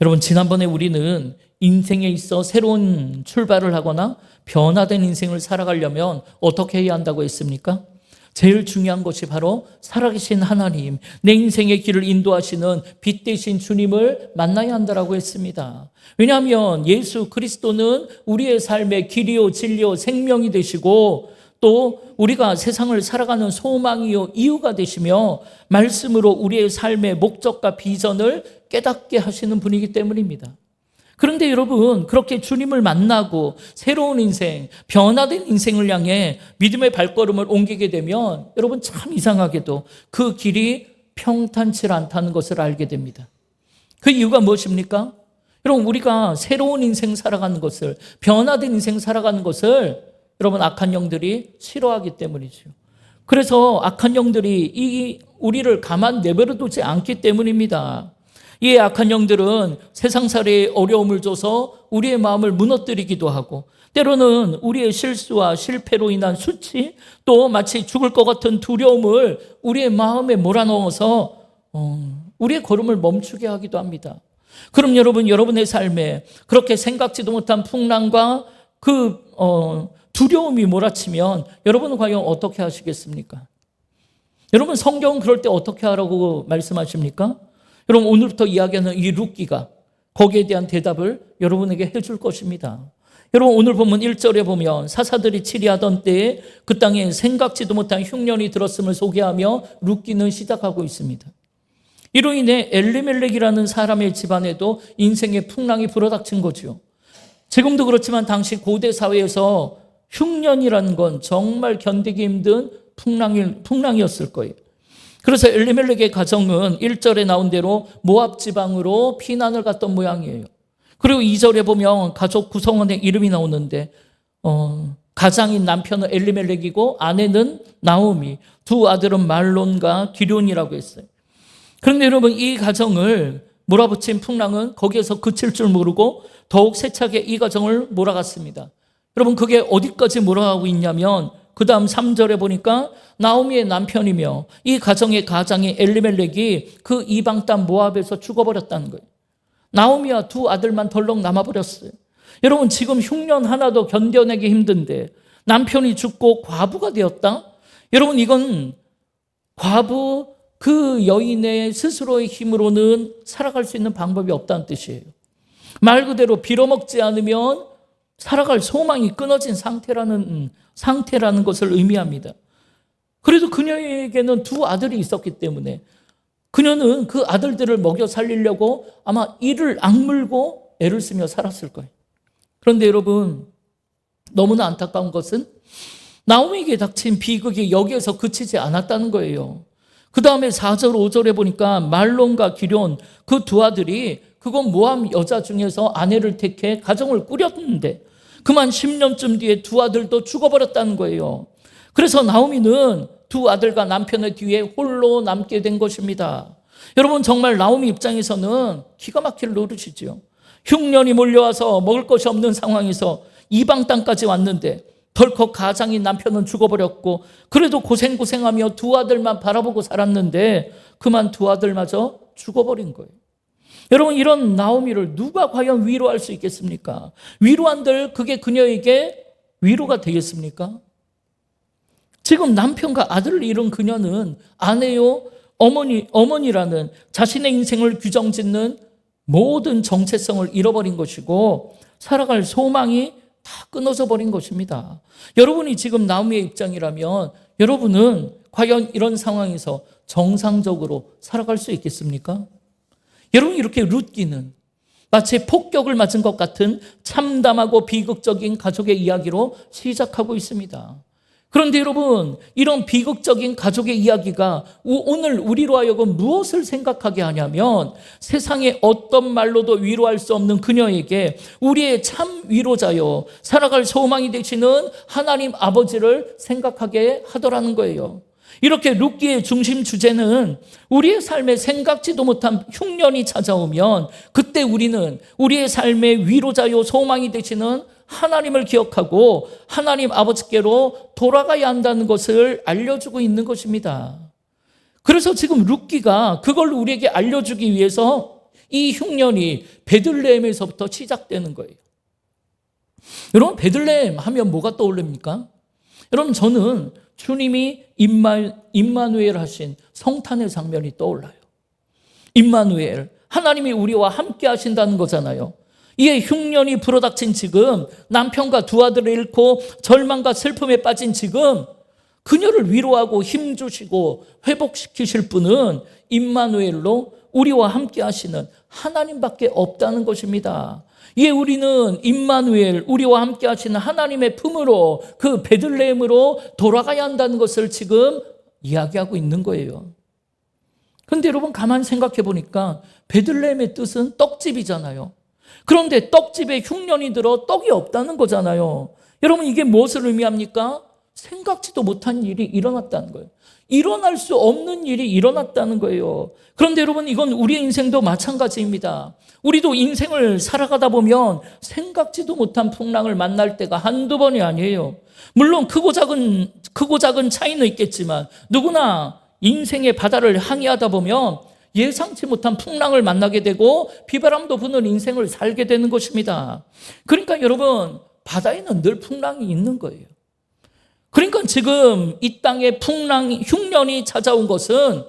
여러분, 지난번에 우리는 인생에 있어 새로운 출발을 하거나 변화된 인생을 살아가려면 어떻게 해야 한다고 했습니까? 제일 중요한 것이 바로 살아계신 하나님, 내 인생의 길을 인도하시는 빛 되신 주님을 만나야 한다고 했습니다. 왜냐하면 예수 그리스도는 우리의 삶의 길이요 진리요 생명이 되시고, 또 우리가 세상을 살아가는 소망이요 이유가 되시며, 말씀으로 우리의 삶의 목적과 비전을 깨닫게 하시는 분이기 때문입니다. 그런데 여러분, 그렇게 주님을 만나고 새로운 인생, 변화된 인생을 향해 믿음의 발걸음을 옮기게 되면 여러분, 참 이상하게도 그 길이 평탄치 않다는 것을 알게 됩니다. 그 이유가 무엇입니까? 여러분, 우리가 새로운 인생 살아가는 것을, 변화된 인생 살아가는 것을 여러분, 악한 영들이 싫어하기 때문이죠. 그래서 악한 영들이 우리를 가만 내버려 두지 않기 때문입니다. 이 악한 영들은 세상살이의 어려움을 줘서 우리의 마음을 무너뜨리기도 하고, 때로는 우리의 실수와 실패로 인한 수치, 또 마치 죽을 것 같은 두려움을 우리의 마음에 몰아넣어서 우리의 걸음을 멈추게 하기도 합니다. 그럼 여러분, 여러분의 삶에 그렇게 생각지도 못한 풍랑과 그 두려움이 몰아치면 여러분은 과연 어떻게 하시겠습니까? 여러분, 성경은 그럴 때 어떻게 하라고 말씀하십니까? 여러분, 오늘부터 이야기하는 이 룻기가 거기에 대한 대답을 여러분에게 해줄 것입니다. 여러분, 오늘 본문 1절에 보면 사사들이 치리하던 때에 그 땅에 생각지도 못한 흉년이 들었음을 소개하며 룻기는 시작하고 있습니다. 이로 인해 엘리멜렉이라는 사람의 집안에도 인생의 풍랑이 불어닥친 거죠. 지금도 그렇지만 당시 고대 사회에서 흉년이라는 건 정말 견디기 힘든 풍랑이었을 거예요. 그래서 엘리멜렉의 가정은 1절에 나온 대로 모압 지방으로 피난을 갔던 모양이에요. 그리고 2절에 보면 가족 구성원의 이름이 나오는데 가장인 남편은 엘리멜렉이고 아내는 나오미, 두 아들은 말론과 기럧이라고 했어요. 그런데 여러분, 이 가정을 몰아붙인 풍랑은 거기에서 그칠 줄 모르고 더욱 세차게 이 가정을 몰아갔습니다. 여러분, 그게 어디까지 몰아가고 있냐면 그 다음 3절에 보니까 나오미의 남편이며 이 가정의 가장이 엘리멜렉이 그 이방 땅 모압에서 죽어버렸다는 거예요. 나오미와 두 아들만 덜렁 남아버렸어요. 여러분, 지금 흉년 하나도 견뎌내기 힘든데 남편이 죽고 과부가 되었다? 여러분, 이건 과부 그 여인의 스스로의 힘으로는 살아갈 수 있는 방법이 없다는 뜻이에요. 말 그대로 빌어먹지 않으면 살아갈 소망이 끊어진 상태라는 것을 의미합니다. 그래도 그녀에게는 두 아들이 있었기 때문에 그녀는 그 아들들을 먹여 살리려고 아마 이를 악물고 애를 쓰며 살았을 거예요. 그런데 여러분, 너무나 안타까운 것은 나오미에게 닥친 비극이 여기에서 그치지 않았다는 거예요. 그 다음에 4절, 5절에 보니까 말론과 기럧 그 두 아들이 그건 모압 여자 중에서 아내를 택해 가정을 꾸렸는데 그만 10년쯤 뒤에 두 아들도 죽어버렸다는 거예요. 그래서 나오미는 두 아들과 남편의 뒤에 홀로 남게 된 것입니다. 여러분, 정말 나오미 입장에서는 기가 막힐 노릇이죠. 흉년이 몰려와서 먹을 것이 없는 상황에서 이방 땅까지 왔는데 덜컥 가장인 남편은 죽어버렸고, 그래도 고생하며 두 아들만 바라보고 살았는데 그만 두 아들마저 죽어버린 거예요. 여러분, 이런 나오미를 누가 과연 위로할 수 있겠습니까? 위로한들 그게 그녀에게 위로가 되겠습니까? 지금 남편과 아들을 잃은 그녀는 아내요 어머니라는 자신의 인생을 규정짓는 모든 정체성을 잃어버린 것이고 살아갈 소망이 다 끊어져 버린 것입니다. 여러분이 지금 나오미의 입장이라면 여러분은 과연 이런 상황에서 정상적으로 살아갈 수 있겠습니까? 여러분, 이렇게 룻기는 마치 폭격을 맞은 것 같은 참담하고 비극적인 가족의 이야기로 시작하고 있습니다. 그런데 여러분, 이런 비극적인 가족의 이야기가 오늘 우리로 하여금 무엇을 생각하게 하냐면 세상에 어떤 말로도 위로할 수 없는 그녀에게 우리의 참 위로자요, 살아갈 소망이 되시는 하나님 아버지를 생각하게 하더라는 거예요. 이렇게 룻기의 중심 주제는 우리의 삶에 생각지도 못한 흉년이 찾아오면 그때 우리는 우리의 삶의 위로자요 소망이 되시는 하나님을 기억하고 하나님 아버지께로 돌아가야 한다는 것을 알려주고 있는 것입니다. 그래서 지금 룻기가 그걸 우리에게 알려주기 위해서 이 흉년이 베들레헴에서부터 시작되는 거예요. 여러분, 베들레헴 하면 뭐가 떠올립니까? 여러분, 저는 주님이 임마누엘 하신 성탄의 장면이 떠올라요. 임마누엘, 하나님이 우리와 함께 하신다는 거잖아요. 이에 흉년이 불어닥친 지금, 남편과 두 아들을 잃고 절망과 슬픔에 빠진 지금, 그녀를 위로하고 힘주시고 회복시키실 분은 임마누엘로 우리와 함께 하시는 하나님밖에 없다는 것입니다. 이에 우리는 임마누엘, 우리와 함께 하시는 하나님의 품으로, 그 베들레헴으로 돌아가야 한다는 것을 지금 이야기하고 있는 거예요. 그런데 여러분, 가만히 생각해 보니까 베들레헴의 뜻은 떡집이잖아요. 그런데 떡집에 흉년이 들어 떡이 없다는 거잖아요. 여러분, 이게 무엇을 의미합니까? 생각지도 못한 일이 일어났다는 거예요. 일어날 수 없는 일이 일어났다는 거예요. 그런데 여러분, 이건 우리의 인생도 마찬가지입니다. 우리도 인생을 살아가다 보면 생각지도 못한 풍랑을 만날 때가 한두 번이 아니에요. 물론 크고 작은 차이는 있겠지만 누구나 인생의 바다를 항해하다 보면 예상치 못한 풍랑을 만나게 되고 비바람도 부는 인생을 살게 되는 것입니다. 그러니까 여러분, 바다에는 늘 풍랑이 있는 거예요. 그러니까 지금 이 땅에 흉년이 찾아온 것은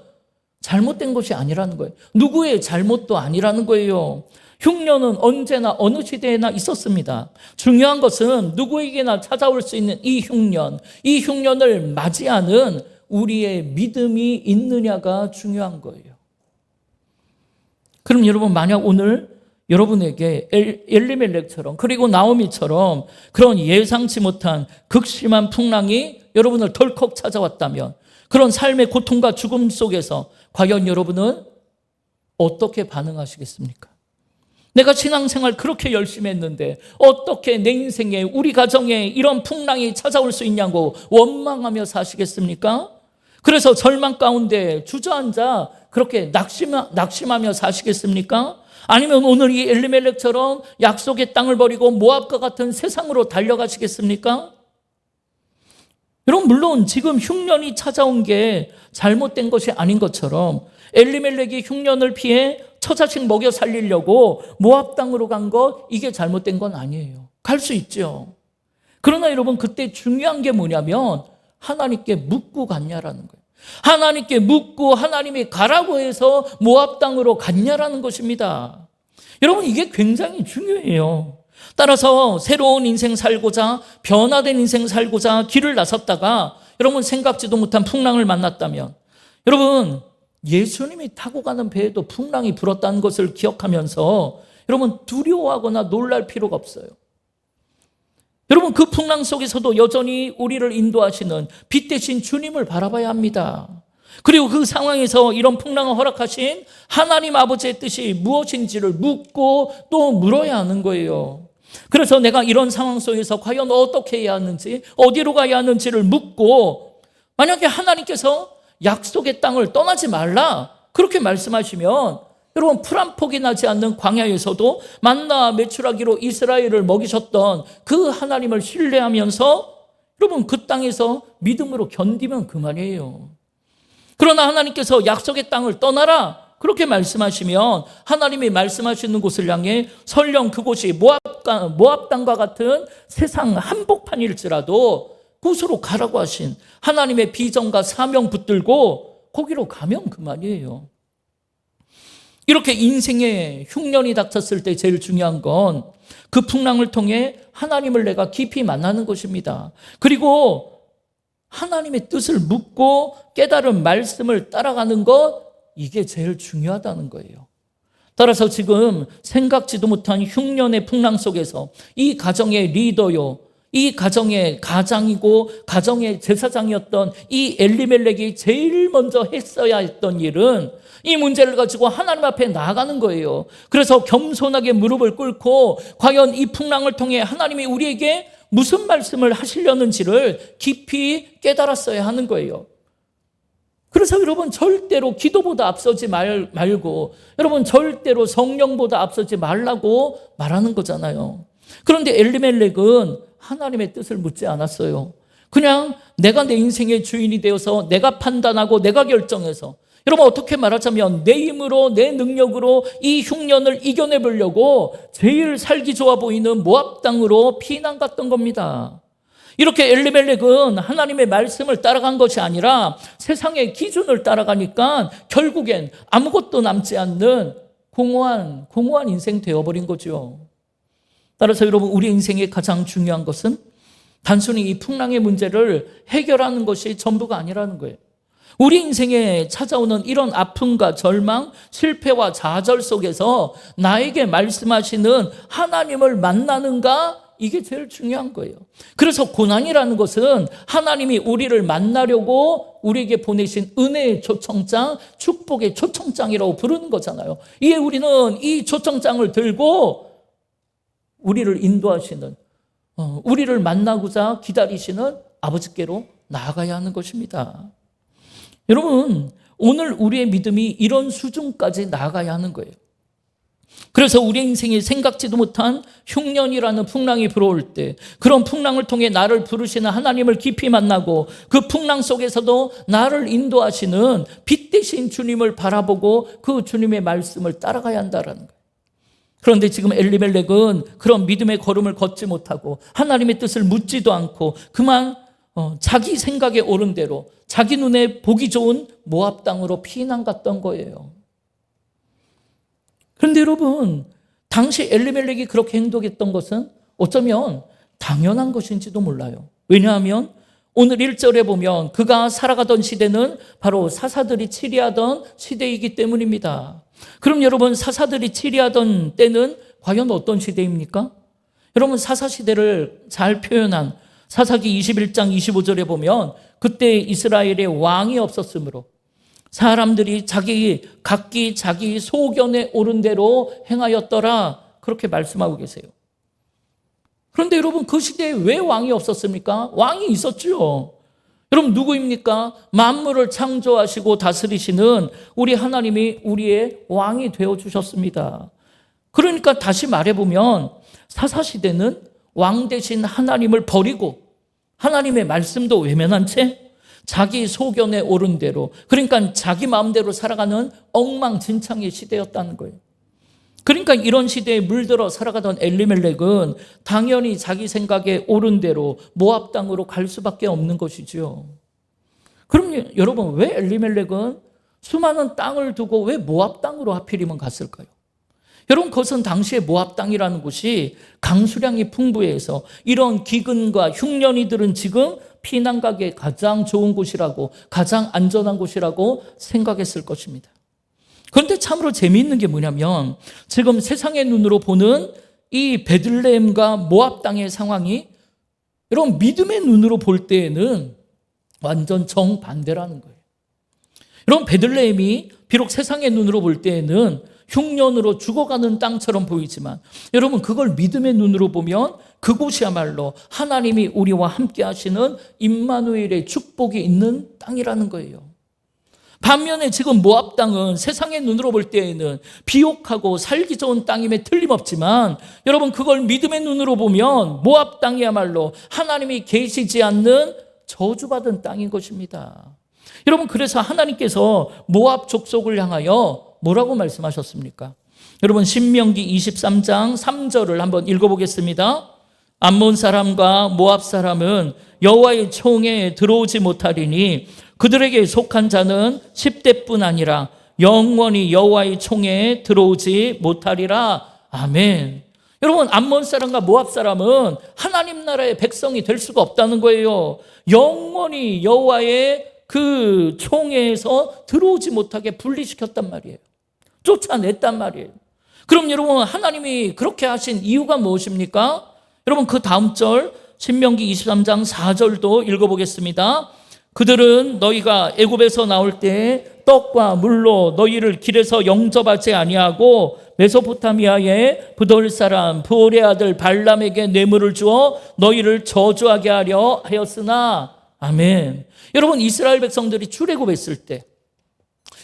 잘못된 것이 아니라는 거예요. 누구의 잘못도 아니라는 거예요. 흉년은 언제나 어느 시대에나 있었습니다. 중요한 것은 누구에게나 찾아올 수 있는 이 흉년을 맞이하는 우리의 믿음이 있느냐가 중요한 거예요. 그럼 여러분, 만약 오늘 여러분에게 엘리멜렉처럼, 그리고 나오미처럼 그런 예상치 못한 극심한 풍랑이 여러분을 덜컥 찾아왔다면, 그런 삶의 고통과 죽음 속에서 과연 여러분은 어떻게 반응하시겠습니까? 내가 신앙생활 그렇게 열심히 했는데 어떻게 내 인생에, 우리 가정에 이런 풍랑이 찾아올 수 있냐고 원망하며 사시겠습니까? 그래서 절망 가운데 주저앉아 그렇게 낙심하며 사시겠습니까? 아니면 오늘 이 엘리멜렉처럼 약속의 땅을 버리고 모압과 같은 세상으로 달려가시겠습니까? 여러분, 물론 지금 흉년이 찾아온 게 잘못된 것이 아닌 것처럼 엘리멜렉이 흉년을 피해 처자식 먹여 살리려고 모압 땅으로 간 것, 이게 잘못된 건 아니에요. 갈 수 있죠. 그러나 여러분, 그때 중요한 게 뭐냐면 하나님께 묻고 갔냐라는 거예요. 하나님께 묻고 하나님이 가라고 해서 모압 땅으로 갔냐라는 것입니다. 여러분, 이게 굉장히 중요해요. 따라서 새로운 인생 살고자, 변화된 인생 살고자 길을 나섰다가 여러분, 생각지도 못한 풍랑을 만났다면, 여러분, 예수님이 타고 가는 배에도 풍랑이 불었다는 것을 기억하면서 여러분, 두려워하거나 놀랄 필요가 없어요. 여러분, 그 풍랑 속에서도 여전히 우리를 인도하시는 빛 대신 주님을 바라봐야 합니다. 그리고 그 상황에서 이런 풍랑을 허락하신 하나님 아버지의 뜻이 무엇인지를 묻고 또 물어야 하는 거예요. 그래서 내가 이런 상황 속에서 과연 어떻게 해야 하는지, 어디로 가야 하는지를 묻고, 만약에 하나님께서 약속의 땅을 떠나지 말라 그렇게 말씀하시면, 여러분, 풀 한 폭이 나지 않는 광야에서도 만나 메추라기로 이스라엘을 먹이셨던 그 하나님을 신뢰하면서 여러분, 그 땅에서 믿음으로 견디면 그만이에요. 그러나 하나님께서 약속의 땅을 떠나라 그렇게 말씀하시면 하나님이 말씀하시는 곳을 향해 설령 그곳이 모압 땅과 같은 세상 한복판일지라도 그곳으로 가라고 하신 하나님의 비전과 사명 붙들고 거기로 가면 그만이에요. 이렇게 인생에 흉년이 닥쳤을 때 제일 중요한 건 그 풍랑을 통해 하나님을 내가 깊이 만나는 것입니다. 그리고 하나님의 뜻을 묻고 깨달은 말씀을 따라가는 것, 이게 제일 중요하다는 거예요. 따라서 지금 생각지도 못한 흉년의 풍랑 속에서 이 가정의 리더요, 이 가정의 가장이고 가정의 제사장이었던 이 엘리멜렉이 제일 먼저 했어야 했던 일은 이 문제를 가지고 하나님 앞에 나아가는 거예요. 그래서 겸손하게 무릎을 꿇고 과연 이 풍랑을 통해 하나님이 우리에게 무슨 말씀을 하시려는지를 깊이 깨달았어야 하는 거예요. 그래서 여러분, 절대로 기도보다 앞서지 말고, 여러분, 절대로 성령보다 앞서지 말라고 말하는 거잖아요. 그런데 엘리멜렉은 하나님의 뜻을 묻지 않았어요. 그냥 내가 내 인생의 주인이 되어서 내가 판단하고 내가 결정해서 여러분, 어떻게 말하자면 내 힘으로, 내 능력으로 이 흉년을 이겨내보려고 제일 살기 좋아 보이는 모압 땅으로 피난 갔던 겁니다. 이렇게 엘리멜렉은 하나님의 말씀을 따라간 것이 아니라 세상의 기준을 따라가니까 결국엔 아무것도 남지 않는 공허한 인생 되어버린 거죠. 따라서 여러분, 우리 인생의 가장 중요한 것은 단순히 이 풍랑의 문제를 해결하는 것이 전부가 아니라는 거예요. 우리 인생에 찾아오는 이런 아픔과 절망, 실패와 좌절 속에서 나에게 말씀하시는 하나님을 만나는가? 이게 제일 중요한 거예요. 그래서 고난이라는 것은 하나님이 우리를 만나려고 우리에게 보내신 은혜의 초청장, 축복의 초청장이라고 부르는 거잖아요. 이에 우리는 이 초청장을 들고 우리를 인도하시는, 우리를 만나고자 기다리시는 아버지께로 나아가야 하는 것입니다. 여러분, 오늘 우리의 믿음이 이런 수준까지 나아가야 하는 거예요. 그래서 우리 인생에 생각지도 못한 흉년이라는 풍랑이 불어올 때, 그런 풍랑을 통해 나를 부르시는 하나님을 깊이 만나고 그 풍랑 속에서도 나를 인도하시는 빛 대신 주님을 바라보고 그 주님의 말씀을 따라가야 한다는 거예요. 그런데 지금 엘리멜렉은 그런 믿음의 걸음을 걷지 못하고 하나님의 뜻을 묻지도 않고 그만 자기 생각에 옳은 대로 자기 눈에 보기 좋은 모압 땅으로 피난 갔던 거예요. 그런데 여러분, 당시 엘리멜렉이 그렇게 행동했던 것은 어쩌면 당연한 것인지도 몰라요. 왜냐하면 오늘 1절에 보면 그가 살아가던 시대는 바로 사사들이 치리하던 시대이기 때문입니다. 그럼 여러분, 사사들이 치리하던 때는 과연 어떤 시대입니까? 여러분, 사사시대를 잘 표현한 사사기 21장 25절에 보면 그때 이스라엘에 왕이 없었으므로 사람들이 각기 자기 소견에 옳은 대로 행하였더라, 그렇게 말씀하고 계세요. 그런데 여러분, 그 시대에 왜 왕이 없었습니까? 왕이 있었죠. 여러분, 누구입니까? 만물을 창조하시고 다스리시는 우리 하나님이 우리의 왕이 되어주셨습니다. 그러니까 다시 말해보면 사사시대는 왕 대신 하나님을 버리고 하나님의 말씀도 외면한 채 자기 소견에 옳은 대로, 그러니까 자기 마음대로 살아가는 엉망진창의 시대였다는 거예요. 그러니까 이런 시대에 물들어 살아가던 엘리멜렉은 당연히 자기 생각에 옳은 대로 모압 땅으로 갈 수밖에 없는 것이죠. 그럼 여러분, 왜 엘리멜렉은 수많은 땅을 두고 왜 모압 땅으로 하필이면 갔을까요? 여러분, 그것은 당시에 모압 땅이라는 곳이 강수량이 풍부해서 이런 기근과 흉년이들은 지금 피난 가기에 가장 좋은 곳이라고, 가장 안전한 곳이라고 생각했을 것입니다. 그런데 참으로 재미있는 게 뭐냐면 지금 세상의 눈으로 보는 이 베들레헴과 모압 땅의 상황이 여러분, 믿음의 눈으로 볼 때에는 완전 정반대라는 거예요. 여러분, 베들레헴이 비록 세상의 눈으로 볼 때에는 흉년으로 죽어가는 땅처럼 보이지만 여러분, 그걸 믿음의 눈으로 보면 그곳이야말로 하나님이 우리와 함께 하시는 임마누엘의 축복이 있는 땅이라는 거예요. 반면에 지금 모압 땅은 세상의 눈으로 볼 때에는 비옥하고 살기 좋은 땅임에 틀림없지만 여러분, 그걸 믿음의 눈으로 보면 모압 땅이야말로 하나님이 계시지 않는 저주받은 땅인 것입니다. 여러분, 그래서 하나님께서 모압 족속을 향하여 뭐라고 말씀하셨습니까? 여러분, 신명기 23장 3절을 한번 읽어보겠습니다. 암몬 사람과 모압 사람은 여호와의 총에 들어오지 못하리니 그들에게 속한 자는 10대뿐 아니라 영원히 여호와의 총에 들어오지 못하리라. 아멘. 여러분, 암몬 사람과 모압 사람은 하나님 나라의 백성이 될 수가 없다는 거예요. 영원히 여호와의 그 총에서 들어오지 못하게 분리시켰단 말이에요. 쫓아냈단 말이에요. 그럼 여러분, 하나님이 그렇게 하신 이유가 무엇입니까? 여러분, 그 다음 절 신명기 23장 4절도 읽어보겠습니다. 그들은 너희가 애굽에서 나올 때 떡과 물로 너희를 길에서 영접하지 아니하고 메소포타미아의 브돌 사람 부올의 아들 발람에게 뇌물을 주어 너희를 저주하게 하려 하였으나. 아멘. 여러분, 이스라엘 백성들이 출애굽했을 때,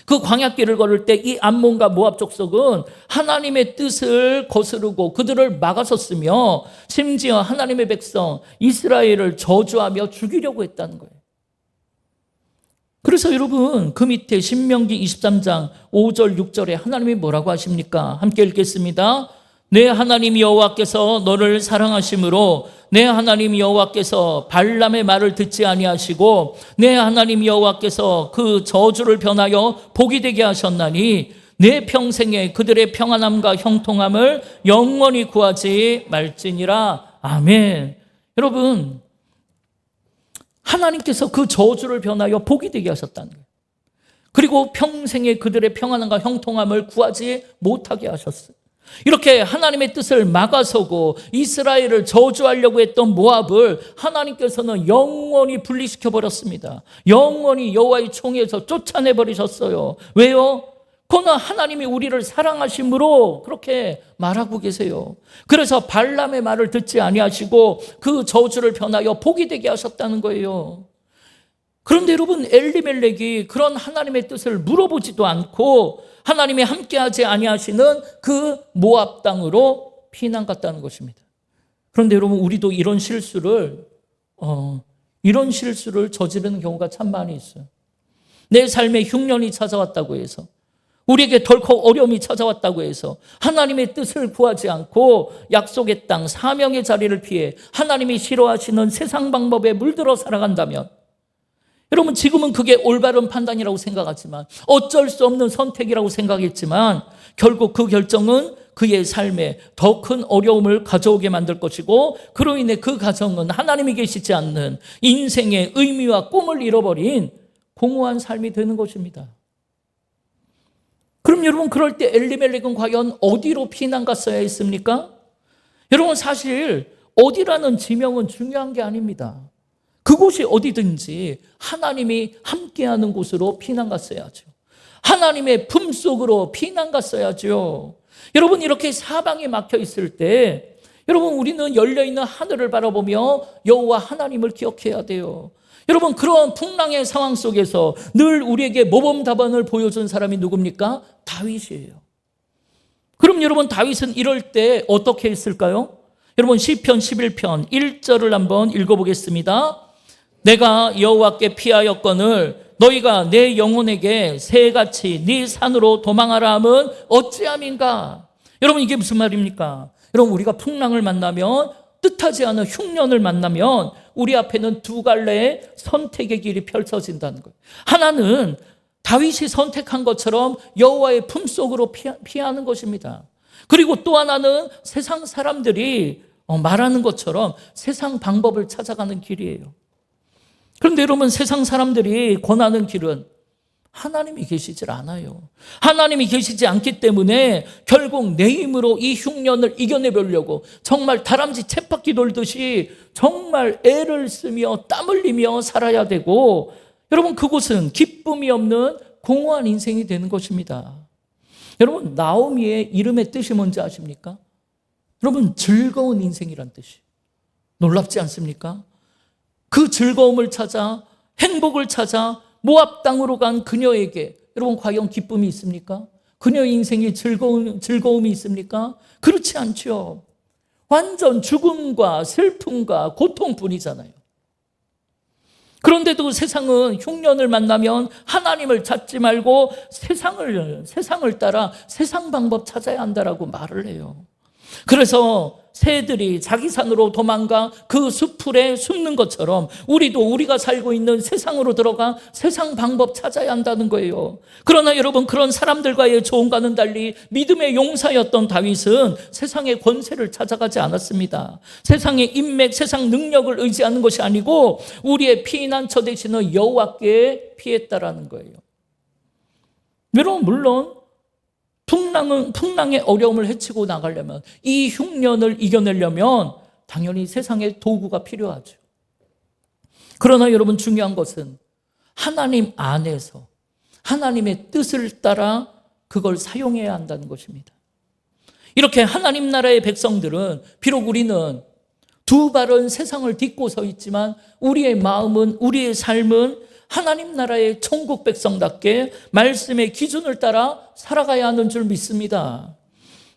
그 광야길을 걸을 때 이 암몬과 모압 족속은 하나님의 뜻을 거스르고 그들을 막아섰으며 심지어 하나님의 백성 이스라엘을 저주하며 죽이려고 했다는 거예요. 그래서 여러분 그 밑에 신명기 23장 5절 6절에 하나님이 뭐라고 하십니까? 함께 읽겠습니다. 내 하나님 여호와께서 너를 사랑하심으로 내 하나님 여호와께서 발람의 말을 듣지 아니하시고 내 하나님 여호와께서 그 저주를 변하여 복이 되게 하셨나니 내 평생에 그들의 평안함과 형통함을 영원히 구하지 말지니라. 아멘. 여러분, 하나님께서 그 저주를 변하여 복이 되게 하셨다는 거예요. 그리고 평생에 그들의 평안함과 형통함을 구하지 못하게 하셨어요. 이렇게 하나님의 뜻을 막아서고 이스라엘을 저주하려고 했던 모압을 하나님께서는 영원히 분리시켜 버렸습니다. 영원히 여호와의 총에서 쫓아내 버리셨어요. 왜요? 그는 하나님이 우리를 사랑하심으로 그렇게 말하고 계세요. 그래서 발람의 말을 듣지 아니하시고 그 저주를 변하여 복이 되게 하셨다는 거예요. 그런데 여러분, 엘리멜렉이 그런 하나님의 뜻을 물어보지도 않고 하나님이 함께하지 아니하시는 그 모압 땅으로 피난 갔다는 것입니다. 그런데 여러분, 우리도 이런 실수를 저지르는 경우가 참 많이 있어요. 내 삶에 흉년이 찾아왔다고 해서, 우리에게 덜컥 어려움이 찾아왔다고 해서 하나님의 뜻을 구하지 않고 약속의 땅, 사명의 자리를 피해 하나님이 싫어하시는 세상 방법에 물들어 살아간다면, 여러분, 지금은 그게 올바른 판단이라고 생각하지만, 어쩔 수 없는 선택이라고 생각했지만, 결국 그 결정은 그의 삶에 더 큰 어려움을 가져오게 만들 것이고, 그로 인해 그 가정은 하나님이 계시지 않는 인생의 의미와 꿈을 잃어버린 공허한 삶이 되는 것입니다. 그럼 여러분, 그럴 때 엘리멜렉은 과연 어디로 피난 갔어야 했습니까? 여러분, 사실 어디라는 지명은 중요한 게 아닙니다. 그곳이 어디든지 하나님이 함께하는 곳으로 피난 갔어야죠. 하나님의 품속으로 피난 갔어야죠. 여러분, 이렇게 사방이 막혀 있을 때 여러분, 우리는 열려있는 하늘을 바라보며 여호와 하나님을 기억해야 돼요. 여러분, 그런 풍랑의 상황 속에서 늘 우리에게 모범 답안을 보여준 사람이 누굽니까? 다윗이에요. 그럼 여러분, 다윗은 이럴 때 어떻게 했을까요? 여러분, 시편 11편 1절을 한번 읽어보겠습니다. 내가 여호와께 피하였거늘 너희가 내 영혼에게 새같이 네 산으로 도망하라 함은 어찌함인가? 여러분, 이게 무슨 말입니까? 여러분, 우리가 풍랑을 만나면, 뜻하지 않은 흉년을 만나면 우리 앞에는 두 갈래의 선택의 길이 펼쳐진다는 거예요. 하나는 다윗이 선택한 것처럼 여호와의 품속으로 피하는 것입니다. 그리고 또 하나는 세상 사람들이 말하는 것처럼 세상 방법을 찾아가는 길이에요. 그런데 여러분, 세상 사람들이 권하는 길은 하나님이 계시질 않아요. 하나님이 계시지 않기 때문에 결국 내 힘으로 이 흉년을 이겨내보려고 정말 다람쥐 쳇바퀴 돌듯이 정말 애를 쓰며 땀 흘리며 살아야 되고, 여러분, 그곳은 기쁨이 없는 공허한 인생이 되는 것입니다. 여러분, 나오미의 이름의 뜻이 뭔지 아십니까? 여러분, 즐거운 인생이란 뜻이에요. 놀랍지 않습니까? 그 즐거움을 찾아, 행복을 찾아 모압 땅으로 간 그녀에게 여러분, 과연 기쁨이 있습니까? 그녀의 인생에 즐거움이 있습니까? 그렇지 않죠. 완전 죽음과 슬픔과 고통뿐이잖아요. 그런데도 세상은 흉년을 만나면 하나님을 찾지 말고 세상을 따라 세상 방법 찾아야 한다라고 말을 해요. 그래서 새들이 자기 산으로 도망가 그 숲풀에 숨는 것처럼 우리도 우리가 살고 있는 세상으로 들어가 세상 방법 찾아야 한다는 거예요. 그러나 여러분, 그런 사람들과의 조언과는 달리 믿음의 용사였던 다윗은 세상의 권세를 찾아가지 않았습니다. 세상의 인맥, 세상 능력을 의지하는 것이 아니고 우리의 피난처 되시는 여호와께 피했다라는 거예요. 여러분, 물론 풍랑의 어려움을 헤치고 나가려면, 이 흉년을 이겨내려면 당연히 세상의 도구가 필요하죠. 그러나 여러분, 중요한 것은 하나님 안에서 하나님의 뜻을 따라 그걸 사용해야 한다는 것입니다. 이렇게 하나님 나라의 백성들은 비록 우리는 두 발은 세상을 딛고 서 있지만 우리의 마음은, 우리의 삶은 하나님 나라의 천국 백성답게 말씀의 기준을 따라 살아가야 하는 줄 믿습니다.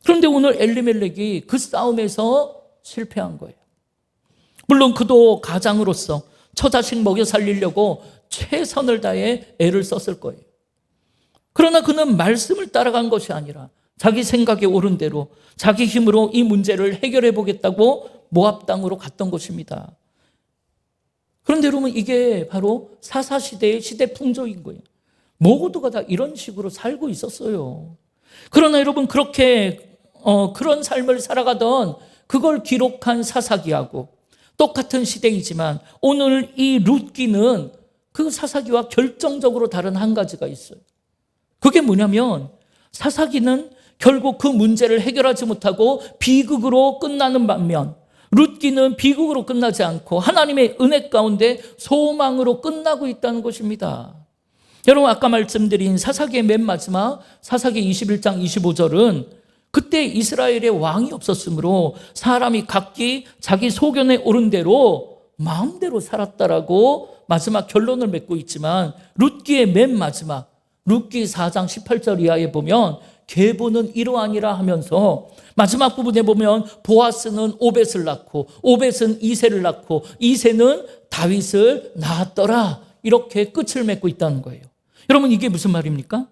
그런데 오늘 엘리멜렉이 그 싸움에서 실패한 거예요. 물론 그도 가장으로서 처자식 먹여 살리려고 최선을 다해 애를 썼을 거예요. 그러나 그는 말씀을 따라간 것이 아니라 자기 생각에 옳은 대로 자기 힘으로 이 문제를 해결해 보겠다고 모압 땅으로 갔던 것입니다. 그런데 여러분, 이게 바로 사사시대의 시대 풍조인 거예요. 모두가 다 이런 식으로 살고 있었어요. 그러나 여러분, 그렇게 그런 삶을 살아가던 그걸 기록한 사사기하고 똑같은 시대이지만 오늘 이 룻기는 그 사사기와 결정적으로 다른 한 가지가 있어요. 그게 뭐냐면 사사기는 결국 그 문제를 해결하지 못하고 비극으로 끝나는 반면 룻기는 비극으로 끝나지 않고 하나님의 은혜 가운데 소망으로 끝나고 있다는 것입니다. 여러분, 아까 말씀드린 사사기의 맨 마지막 사사기 21장 25절은 그때 이스라엘에 왕이 없었으므로 사람이 각기 자기 소견에 오른 대로 마음대로 살았다라고 마지막 결론을 맺고 있지만 룻기의 맨 마지막 룻기 4장 18절 이하에 보면 계보는 이러하니라 하면서 마지막 부분에 보면 보아스는 오벳을 낳고 오벳은 이새를 낳고 이새는 다윗을 낳았더라, 이렇게 끝을 맺고 있다는 거예요. 여러분, 이게 무슨 말입니까?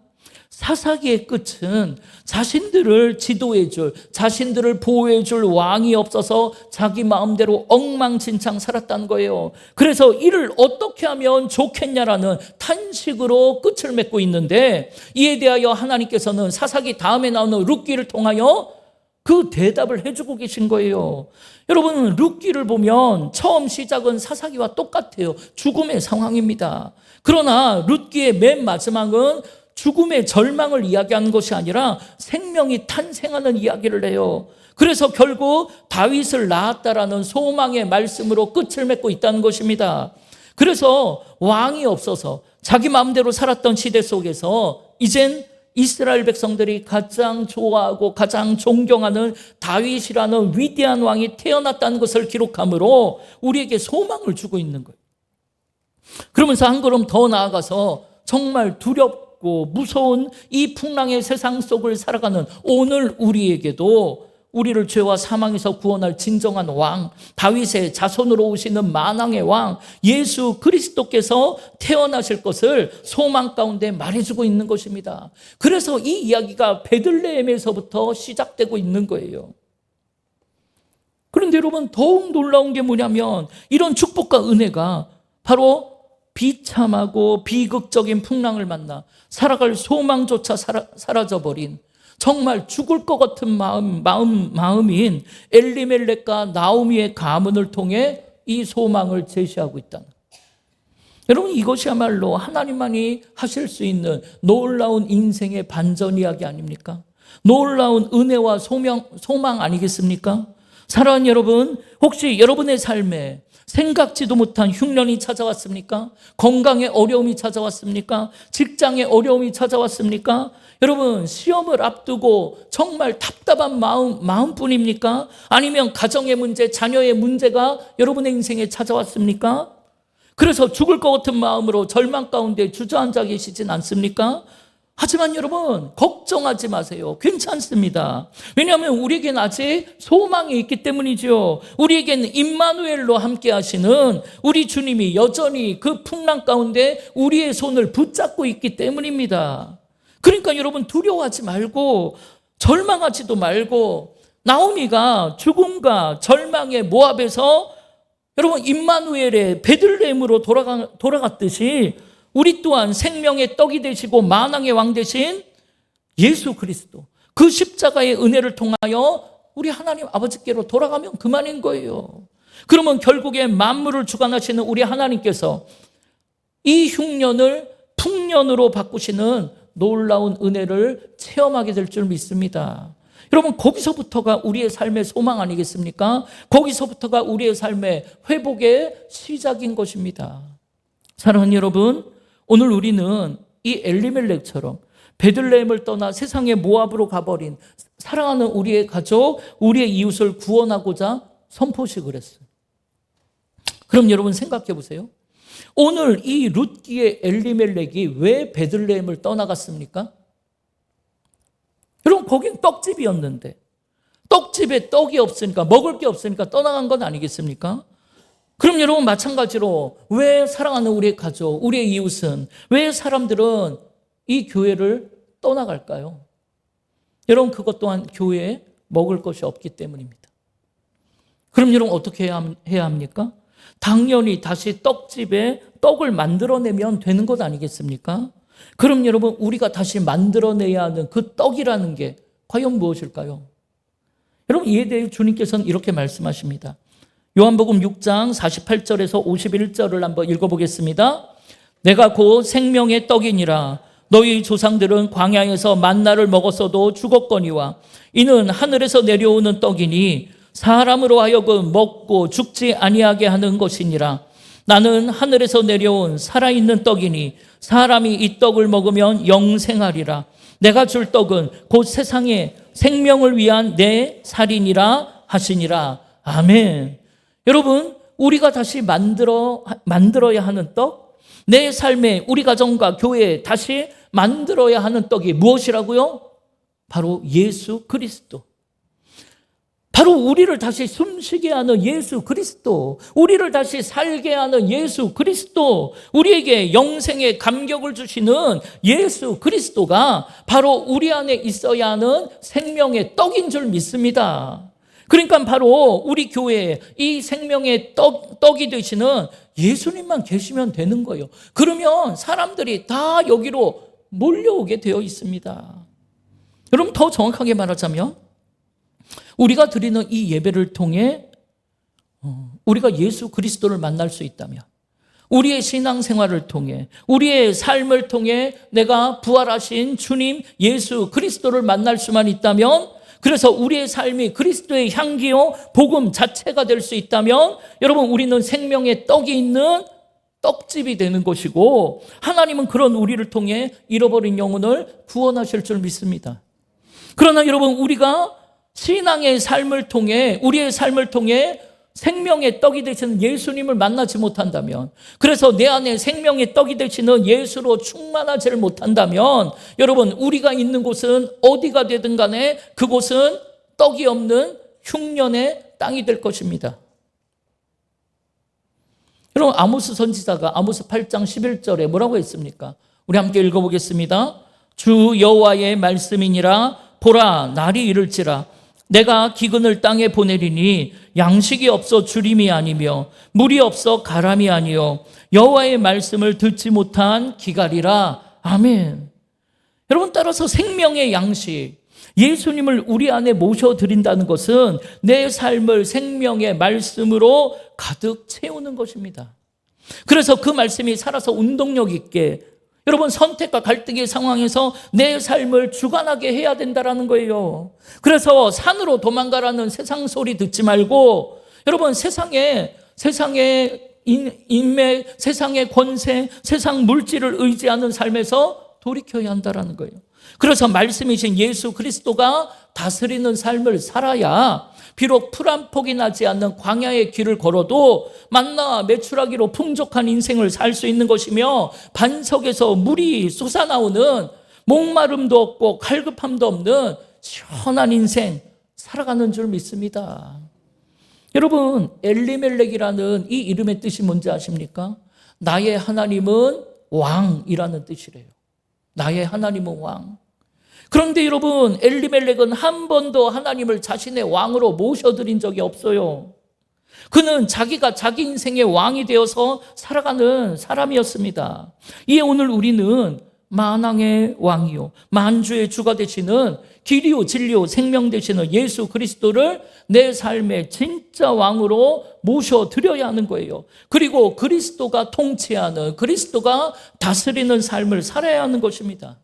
사사기의 끝은 자신들을 지도해줄, 자신들을 보호해줄 왕이 없어서 자기 마음대로 엉망진창 살았다는 거예요. 그래서 이를 어떻게 하면 좋겠냐라는 탄식으로 끝을 맺고 있는데, 이에 대하여 하나님께서는 사사기 다음에 나오는 룻기를 통하여 그 대답을 해주고 계신 거예요. 여러분, 룻기를 보면 처음 시작은 사사기와 똑같아요. 죽음의 상황입니다. 그러나 룻기의 맨 마지막은 죽음의 절망을 이야기하는 것이 아니라 생명이 탄생하는 이야기를 해요. 그래서 결국 다윗을 낳았다라는 소망의 말씀으로 끝을 맺고 있다는 것입니다. 그래서 왕이 없어서 자기 마음대로 살았던 시대 속에서 이젠 이스라엘 백성들이 가장 좋아하고 가장 존경하는 다윗이라는 위대한 왕이 태어났다는 것을 기록하므로 우리에게 소망을 주고 있는 거예요. 그러면서 한 걸음 더 나아가서 정말 두렵고 무서운 이 풍랑의 세상 속을 살아가는 오늘 우리에게도 우리를 죄와 사망에서 구원할 진정한 왕, 다윗의 자손으로 오시는 만왕의 왕 예수 그리스도께서 태어나실 것을 소망 가운데 말해주고 있는 것입니다. 그래서 이 이야기가 베들레헴에서부터 시작되고 있는 거예요. 그런데 여러분, 더욱 놀라운 게 뭐냐면 이런 축복과 은혜가 바로 비참하고 비극적인 풍랑을 만나 살아갈 소망조차 사라져버린 정말 죽을 것 같은 마음인 엘리멜렉과 나오미의 가문을 통해 이 소망을 제시하고 있다는 거예요. 여러분, 이것이야말로 하나님만이 하실 수 있는 놀라운 인생의 반전 이야기 아닙니까? 놀라운 은혜와 소망 아니겠습니까? 사랑하는 여러분, 혹시 여러분의 삶에 생각지도 못한 흉년이 찾아왔습니까? 건강에 어려움이 찾아왔습니까? 직장에 어려움이 찾아왔습니까? 여러분, 시험을 앞두고 정말 답답한 마음뿐입니까? 아니면 가정의 문제, 자녀의 문제가 여러분의 인생에 찾아왔습니까? 그래서 죽을 것 같은 마음으로 절망 가운데 주저앉아 계시진 않습니까? 하지만 여러분, 걱정하지 마세요. 괜찮습니다. 왜냐하면 우리에겐 아직 소망이 있기 때문이죠. 우리에겐 임마누엘로 함께 하시는 우리 주님이 여전히 그 풍랑 가운데 우리의 손을 붙잡고 있기 때문입니다. 그러니까 여러분, 두려워하지 말고 절망하지도 말고, 나오미가 죽음과 절망의 모압에서 여러분 임마누엘의 베들레헴으로 돌아갔듯이 우리 또한 생명의 떡이 되시고 만왕의 왕 되신 예수 그리스도, 그 십자가의 은혜를 통하여 우리 하나님 아버지께로 돌아가면 그만인 거예요. 그러면 결국에 만물을 주관하시는 우리 하나님께서 이 흉년을 풍년으로 바꾸시는 놀라운 은혜를 체험하게 될 줄 믿습니다. 여러분, 거기서부터가 우리의 삶의 소망 아니겠습니까? 거기서부터가 우리의 삶의 회복의 시작인 것입니다. 사랑하는 여러분, 오늘 우리는 이 엘리멜렉처럼 베들레헴을 떠나 세상의 모압으로 가버린 사랑하는 우리의 가족, 우리의 이웃을 구원하고자 선포식을 했어요. 그럼 여러분 생각해 보세요. 오늘 이 룻기의 엘리멜렉이 왜 베들레헴을 떠나갔습니까? 여러분, 거긴 떡집이었는데 떡집에 떡이 없으니까, 먹을 게 없으니까 떠나간 건 아니겠습니까? 그럼 여러분 마찬가지로 왜 사랑하는 우리의 가족, 우리의 이웃은, 왜 사람들은 이 교회를 떠나갈까요? 여러분 그것 또한 교회에 먹을 것이 없기 때문입니다. 그럼 여러분 어떻게 해야 합니까? 당연히 다시 떡집에 떡을 만들어내면 되는 것 아니겠습니까? 그럼 여러분 우리가 다시 만들어내야 하는 그 떡이라는 게 과연 무엇일까요? 여러분 이에 대해 주님께서는 이렇게 말씀하십니다. 요한복음 6장 48절에서 51절을 한번 읽어보겠습니다. 내가 곧 생명의 떡이니라. 너희 조상들은 광야에서 만나를 먹었어도 죽었거니와 이는 하늘에서 내려오는 떡이니 사람으로 하여금 먹고 죽지 아니하게 하는 것이니라. 나는 하늘에서 내려온 살아있는 떡이니 사람이 이 떡을 먹으면 영생하리라. 내가 줄 떡은 곧 세상의 생명을 위한 내 살이니라 하시니라. 아멘. 여러분 우리가 다시 만들어야 하는 떡, 내 삶에 우리 가정과 교회에 다시 만들어야 하는 떡이 무엇이라고요? 바로 예수 그리스도. 바로 우리를 다시 숨쉬게 하는 예수 그리스도, 우리를 다시 살게 하는 예수 그리스도, 우리에게 영생의 감격을 주시는 예수 그리스도가 바로 우리 안에 있어야 하는 생명의 떡인 줄 믿습니다. 그러니까 바로 우리 교회에 이 생명의 떡이 되시는 예수님만 계시면 되는 거예요. 그러면 사람들이 다 여기로 몰려오게 되어 있습니다. 여러분 더 정확하게 말하자면 우리가 드리는 이 예배를 통해 우리가 예수 그리스도를 만날 수 있다면, 우리의 신앙생활을 통해, 우리의 삶을 통해 내가 부활하신 주님 예수 그리스도를 만날 수만 있다면, 그래서 우리의 삶이 그리스도의 향기요 복음 자체가 될 수 있다면 여러분 우리는 생명의 떡이 있는 떡집이 되는 것이고, 하나님은 그런 우리를 통해 잃어버린 영혼을 구원하실 줄 믿습니다. 그러나 여러분 우리가 신앙의 삶을 통해, 우리의 삶을 통해 생명의 떡이 되시는 예수님을 만나지 못한다면, 그래서 내 안에 생명의 떡이 되시는 예수로 충만하지를 못한다면 여러분 우리가 있는 곳은 어디가 되든 간에 그곳은 떡이 없는 흉년의 땅이 될 것입니다. 여러분 아모스 선지자가 아모스 8장 11절에 뭐라고 했습니까? 우리 함께 읽어보겠습니다. 주 여호와의 말씀이니라. 보라 날이 이를지라. 내가 기근을 땅에 보내리니 양식이 없어 주림이 아니며 물이 없어 가람이 아니요 여호와의 말씀을 듣지 못한 기갈이라. 아멘. 여러분 따라서 생명의 양식, 예수님을 우리 안에 모셔드린다는 것은 내 삶을 생명의 말씀으로 가득 채우는 것입니다. 그래서 그 말씀이 살아서 운동력 있게 여러분 선택과 갈등의 상황에서 내 삶을 주관하게 해야 된다는 거예요. 그래서 산으로 도망가라는 세상 소리 듣지 말고 여러분 세상의 인맥, 세상의 권세, 세상 물질을 의지하는 삶에서 돌이켜야 한다는 거예요. 그래서 말씀이신 예수 그리스도가 다스리는 삶을 살아야 비록 풀 한 폭이 나지 않는 광야의 길을 걸어도 만나 메추라기로 풍족한 인생을 살 수 있는 것이며, 반석에서 물이 솟아나오는 목마름도 없고 갈급함도 없는 시원한 인생 살아가는 줄 믿습니다. 여러분 엘리멜렉이라는 이 이름의 뜻이 뭔지 아십니까? 나의 하나님은 왕이라는 뜻이래요. 나의 하나님은 왕. 그런데 여러분 엘리멜렉은 한 번도 하나님을 자신의 왕으로 모셔드린 적이 없어요. 그는 자기가 자기 인생의 왕이 되어서 살아가는 사람이었습니다. 이에 오늘 우리는 만왕의 왕이요 만주의 주가 되시는 길이요 진리요 생명 되시는 예수 그리스도를 내 삶의 진짜 왕으로 모셔드려야 하는 거예요. 그리고 그리스도가 통치하는, 그리스도가 다스리는 삶을 살아야 하는 것입니다.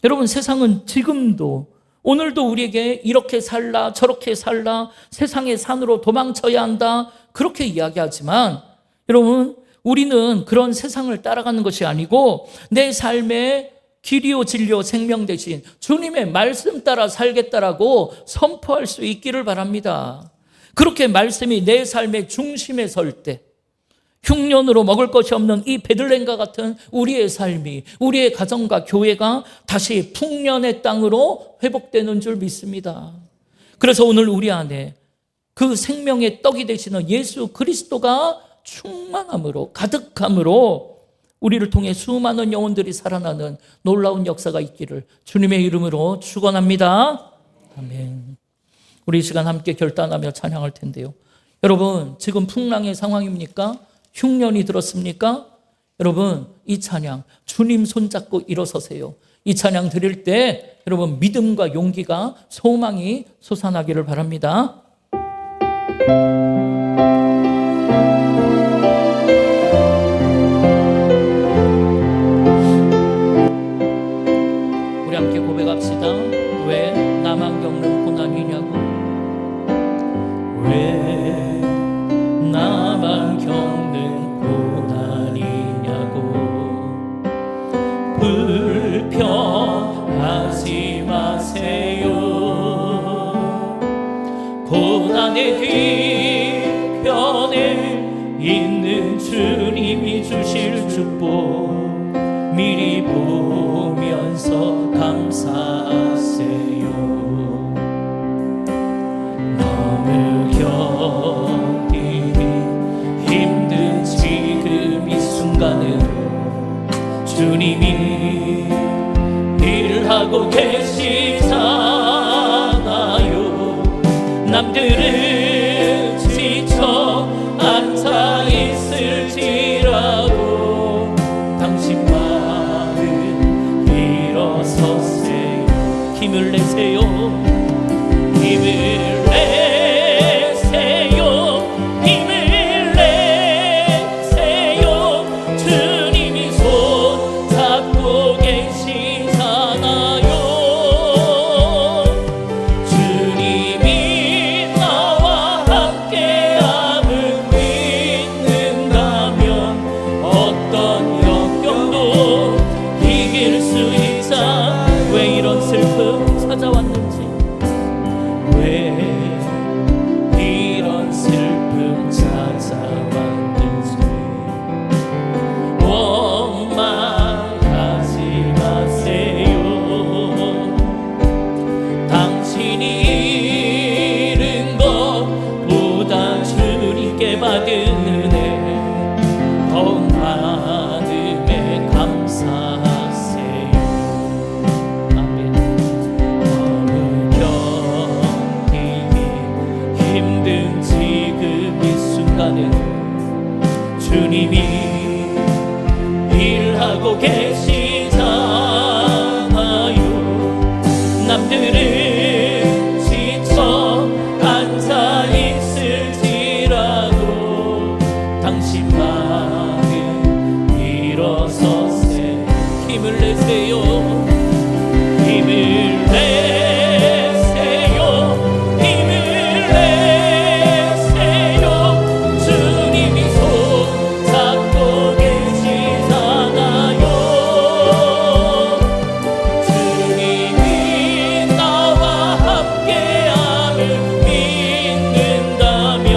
여러분 세상은 지금도 오늘도 우리에게 이렇게 살라 저렇게 살라 세상의 산으로 도망쳐야 한다 그렇게 이야기하지만 여러분 우리는 그런 세상을 따라가는 것이 아니고 내 삶의 길이요 진리요 생명 대신 주님의 말씀 따라 살겠다라고 선포할 수 있기를 바랍니다. 그렇게 말씀이 내 삶의 중심에 설 때 흉년으로 먹을 것이 없는 이 베들레헴과 같은 우리의 삶이, 우리의 가정과 교회가 다시 풍년의 땅으로 회복되는 줄 믿습니다. 그래서 오늘 우리 안에 그 생명의 떡이 되시는 예수 그리스도가 충만함으로, 가득함으로 우리를 통해 수많은 영혼들이 살아나는 놀라운 역사가 있기를 주님의 이름으로 축원합니다. 아멘. 우리 이 시간 함께 결단하며 찬양할 텐데요, 여러분 지금 풍랑의 상황입니까? 흉년이 들었습니까? 여러분 이 찬양 주님 손잡고 일어서세요. 이 찬양 드릴 때 여러분 믿음과 용기가, 소망이 솟아나기를 바랍니다. 우리 함께 고백합시다. 왜 나만 겪는 고난이냐고, 왜 나만 겪는 고난이냐고, 불평하지 마세요. 고난의 뒤편에 있는 주님이 주실 축복 미리 보면서 감사하세요. 너무 견디기 힘든 지금 이 순간은 주님이 일하고 계시잖아요. 남들은 지쳐 앉아 있을지라도 당신만은 일어서세요. 힘을 내세요. 힘을 내세요. 힘을 내세요. 주님이 손 잡고 계시잖아요. 주님이 나와 함께함을 믿는다면 어떤 역경도 이길 수 있자. 왜 이런 슬픔 찾아왔는지, 왜 이런 슬픔 찾아왔는지, 원망하지 마세요. 당신이 잃은 것보다 주님께 받은 은혜 더욱 많음에 감사하세요. 아멘. 너무 견디기 힘든 지금 이 순간은 주님이 일하고 계시잖아요. 남들은 지쳐 앉아 있을지라도 당신만은 일어서세. 힘을 내세요. 힘을 내세요. 힘을 내세요. 주님이 손 잡고 계시잖아요. 주님이 나와 함께함을 믿는다면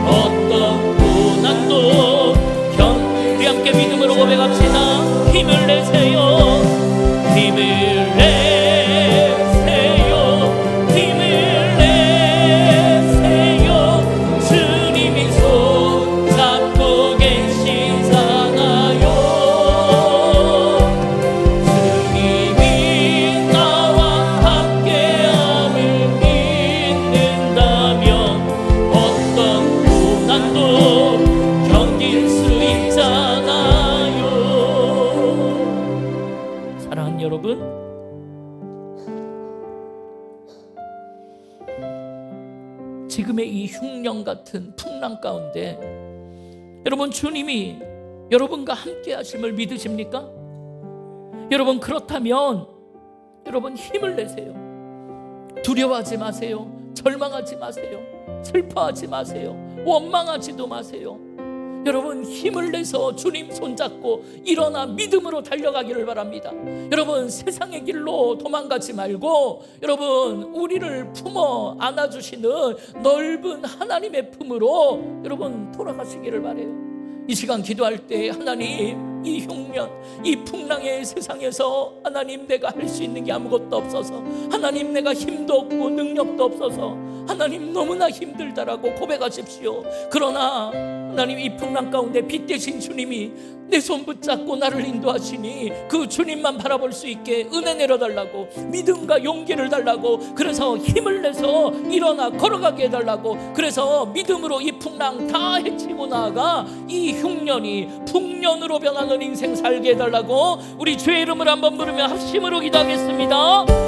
어떤 고난도 우리 함께 믿음으로 고백합시다. 힘을 내세요. 힘을 내세요. 힘을 내세요. 주님이 손 잡고 계시잖아요. 주님이 나와 함께함을 믿는다면 어떤 고난도 견딜 수 있잖아요. 사랑하는 여러분, 지금의 이 흉년 같은 풍랑 가운데 여러분 주님이 여러분과 함께 하심을 믿으십니까? 여러분 그렇다면 여러분 힘을 내세요. 두려워하지 마세요. 절망하지 마세요. 슬퍼하지 마세요. 원망하지도 마세요. 여러분 힘을 내서 주님 손잡고 일어나 믿음으로 달려가기를 바랍니다. 여러분 세상의 길로 도망가지 말고 여러분 우리를 품어 안아주시는 넓은 하나님의 품으로 여러분 돌아가시기를 바라요. 이 시간 기도할 때 하나님, 이 흉년, 이 풍랑의 세상에서 하나님 내가 할 수 있는 게 아무것도 없어서, 하나님 내가 힘도 없고 능력도 없어서, 하나님 너무나 힘들다라고 고백하십시오. 그러나 하나님 이 풍랑 가운데 빛 되신 주님이 내 손 붙잡고 나를 인도하시니 그 주님만 바라볼 수 있게 은혜 내려달라고, 믿음과 용기를 달라고, 그래서 힘을 내서 일어나 걸어가게 해달라고, 그래서 믿음으로 이 풍랑 다 헤치고 나아가 이 흉년이 풍년으로 변하는 인생 살게 해달라고 우리 주의 이름을 한번 부르며 합심으로 기도하겠습니다.